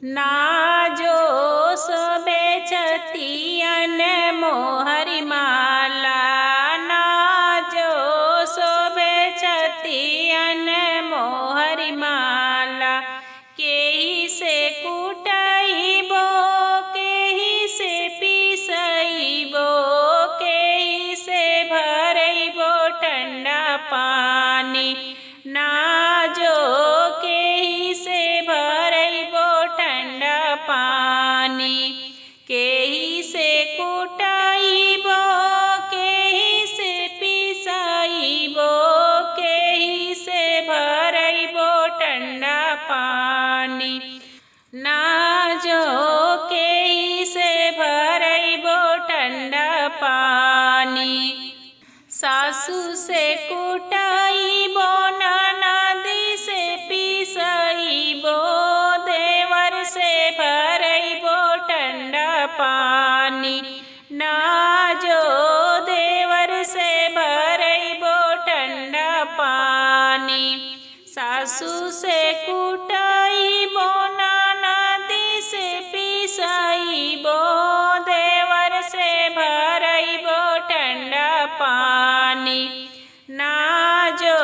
ना जो शोभे छतियन मोहरी माला, ना जो शोभे छतियन मोहरी माला। केही से कुटइबो केही से पिसइबो, केही से भरइबो ठंडा पानी। ना जो केही से भरइबो ठंडा पानी, केही से कुटइबो केही से पिसइबो, केही से भरइबो ठंडा पानी। ना जो केही से भरइबो ठंडा पानी। सासू से कुटइबो ननदी से पिसइबो, देवर से भरइबो ठंडा पानी। ना जो देवर से भरइबो ठंडा पानी। सासू से कुटइबो ननदी से पिसइबो, देवर से भरइबो ठंडा पानी। ना जो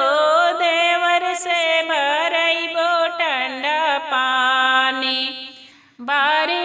देवर से भरइबो ठंडा पानी। बारी